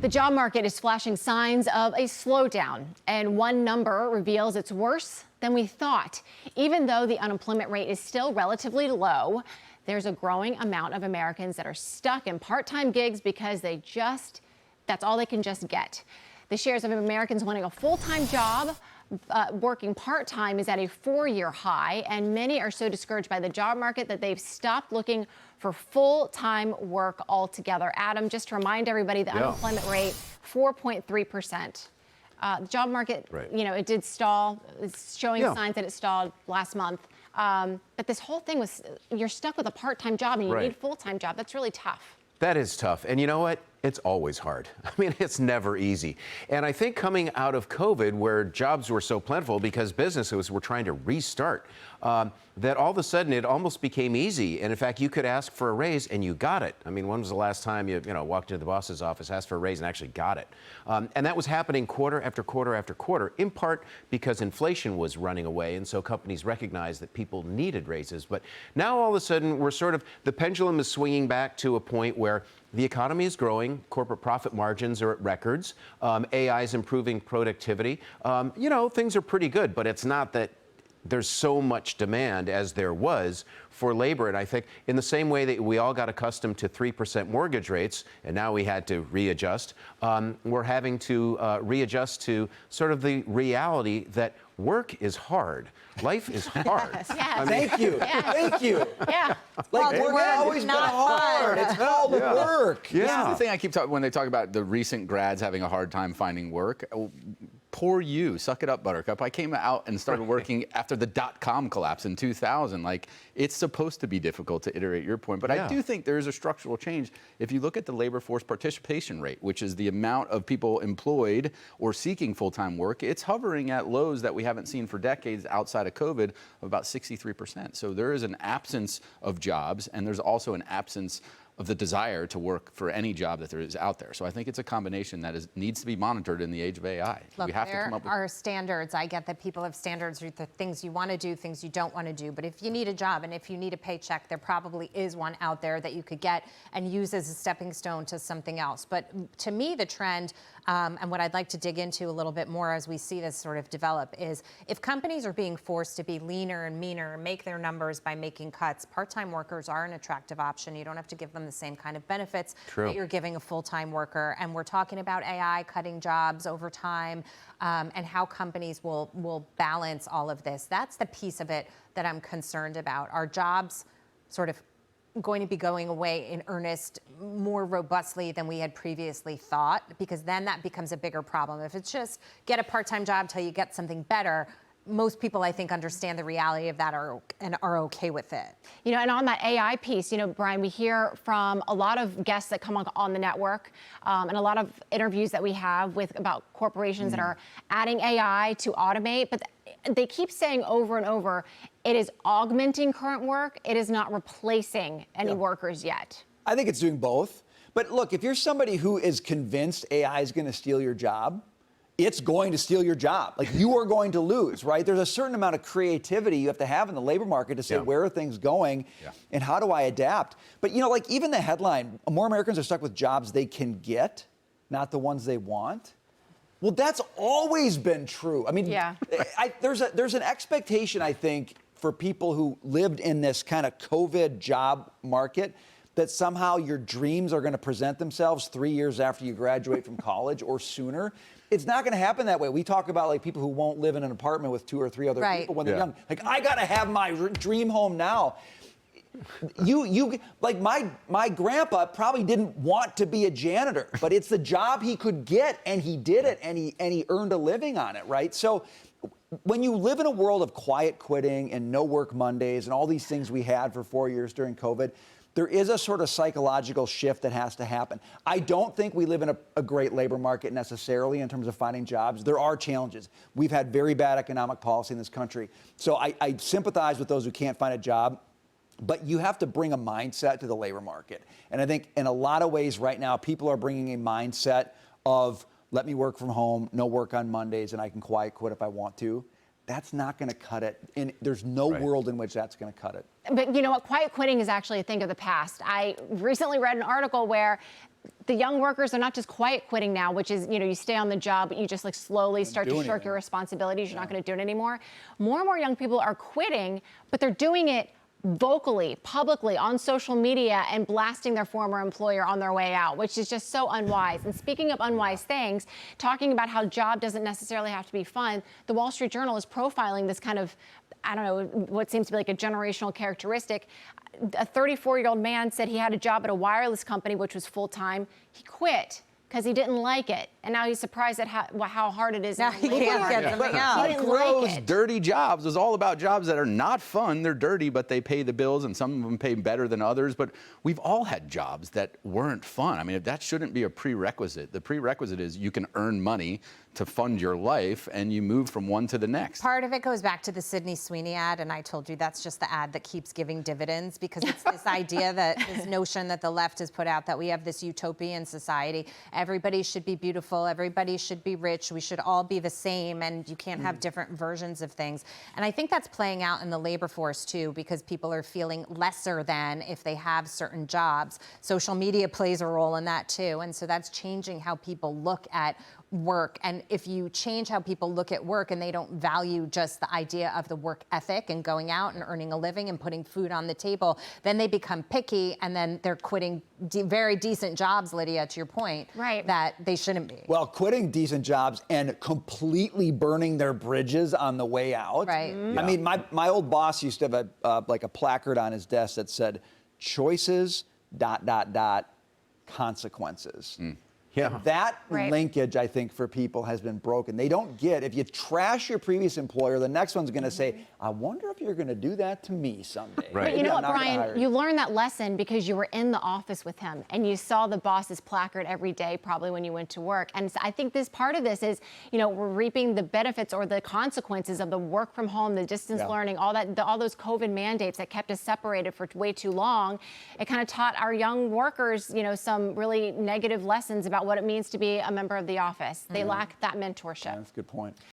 The job market is flashing signs of a slowdown, and one number reveals it's worse than we thought. Even though the unemployment rate is still relatively low, there's a growing amount of Americans that are stuck in part-time gigs because that's all they can just get. The shares of Americans wanting a full-time job working part-time is at a 4-year high, and many are so discouraged by the job market that they've stopped looking for full-time work altogether. Adam, just to remind everybody, the unemployment rate, 4.3%. The job market, it did stall. It's showing signs that it stalled last month. But this whole thing was, you're stuck with a part-time job and you need a full-time job. That's really tough. That is tough. And you know what? It's always hard. I mean, it's never easy. And I think coming out of COVID, where jobs were so plentiful because businesses were trying to restart, that all of a sudden it almost became easy. And in fact, you could ask for a raise and you got it. I mean, when was the last time you walked into the boss's office, asked for a raise and actually got it? And that was happening quarter after quarter after quarter, in part because inflation was running away. And so companies recognized that people needed raises. But now all of a sudden the pendulum is swinging back to a point where the economy is growing, corporate profit margins are at records, AI is improving productivity. Things are pretty good, but it's not that there's so much demand as there was for labor. And I think in the same way that we all got accustomed to 3% mortgage rates, and now we had to readjust, we're having to readjust to sort of the reality that work is hard. Life is hard. Yes. Thank you. Thank you. Yeah. Like, work has always been hard. It's called work. This is the thing I keep talking when they talk about the recent grads having a hard time finding work. Poor you. Suck it up, Buttercup. I came out and started working after the dot-com collapse in 2000. Like, it's supposed to be difficult, to iterate your point. But I do think there is a structural change. If you look at the labor force participation rate, which is the amount of people employed or seeking full-time work, it's hovering at lows that we haven't seen for decades outside of COVID of about 63%. So there is an absence of jobs, and there's also an absence of the desire to work for any job that there is out there. So I think it's a combination that needs to be monitored in the age of AI. Look, we have to come up with are standards. I get that people have standards for the things you want to do, things you don't want to do. But if you need a job and if you need a paycheck, there probably is one out there that you could get and use as a stepping stone to something else. But to me, the trend, and what I'd like to dig into a little bit more as we see this sort of develop, is if companies are being forced to be leaner and meaner and make their numbers by making cuts, part-time workers are an attractive option. You don't have to give them the same kind of benefits that you're giving a full-time worker. And we're talking about AI cutting jobs over time, and how companies will balance all of this. That's the piece of it that I'm concerned about. Are jobs sort of going to be going away in earnest more robustly than we had previously thought? Because then that becomes a bigger problem. If it's just get a part-time job till you get something better, most people, I think, understand the reality of that and are okay with it. And on that AI piece, Brian, we hear from a lot of guests that come on the network, and a lot of interviews that we have about corporations that are adding AI to automate, but they keep saying over and over, it is augmenting current work. It is not replacing any workers yet. I think it's doing both. But look, if you're somebody who is convinced AI is going to steal your job, it's going to steal your job. Like, you are going to lose, right? There's a certain amount of creativity you have to have in the labor market to say, where are things going and how do I adapt? But, even the headline, more Americans are stuck with jobs they can get, not the ones they want. Well, that's always been true. I mean, there's an expectation, I think, for people who lived in this kind of COVID job market, that somehow your dreams are going to present themselves 3 years after you graduate from college or sooner. It's not going to happen that way. We talk about like people who won't live in an apartment with 2 or 3 other people when they're young. Like, I got to have my dream home now. You like my grandpa probably didn't want to be a janitor, but it's the job he could get, and he did it, and he earned a living on it, right? So when you live in a world of quiet quitting and no work Mondays and all these things we had for 4 years during COVID, there is a sort of psychological shift that has to happen. I don't think we live in a great labor market necessarily in terms of finding jobs. There are challenges. We've had very bad economic policy in this country. So I sympathize with those who can't find a job. But you have to bring a mindset to the labor market. And I think in a lot of ways right now, people are bringing a mindset of, let me work from home, no work on Mondays, and I can quiet quit if I want to. That's not going to cut it. And there's no world in which that's going to cut it. But you know what? Quiet quitting is actually a thing of the past. I recently read an article where the young workers are not just quiet quitting now, which is, you stay on the job, but you just like slowly start to shirk your responsibilities. You're not going to do it anymore. More and more young people are quitting, but they're doing it vocally, publicly, on social media, and blasting their former employer on their way out, which is just so unwise. And speaking of unwise things, talking about how job doesn't necessarily have to be fun, the Wall Street Journal is profiling this kind of, I don't know, what seems to be like a generational characteristic. A 34-year-old man said he had a job at a wireless company, which was full-time. He quit because he didn't like it. And now he's surprised at how hard it is. Now he can't get something else. He didn't Gross, like it. dirty jobs was all about jobs that are not fun. They're dirty, but they pay the bills, and some of them pay better than others. But we've all had jobs that weren't fun. I mean, that shouldn't be a prerequisite. The prerequisite is you can earn money to fund your life, and you move from one to the next. Part of it goes back to the Sydney Sweeney ad, and I told you that's just the ad that keeps giving dividends, because it's this idea that this notion that the left has put out that we have this utopian society. Everybody should be beautiful, everybody should be rich, we should all be the same, and you can't have different versions of things. And I think that's playing out in the labor force too, because people are feeling lesser than if they have certain jobs. Social media plays a role in that too, and so that's changing how people look at work. And if you change how people look at work and they don't value just the idea of the work ethic and going out and earning a living and putting food on the table, then they become picky, and then they're quitting very decent jobs, Lydia, to your point, right, that they shouldn't be. Well, quitting decent jobs and completely burning their bridges on the way out. Right. I mean, my old boss used to have like a placard on his desk that said, choices, ... consequences. Yeah. That Right. linkage, I think, for people has been broken. They don't get, if you trash your previous employer, the next one's going to say, I wonder if you're going to do that to me someday. Right. But you know I'm what, not gonna hire Brian? You learned that lesson because you were in the office with him and you saw the boss's placard every day, probably when you went to work. And so I think this part of this is, we're reaping the benefits or the consequences of the work from home, the distance learning, all those COVID mandates that kept us separated for way too long. It kind of taught our young workers, some really negative lessons about what it means to be a member of the office. They lack that mentorship. That's a good point.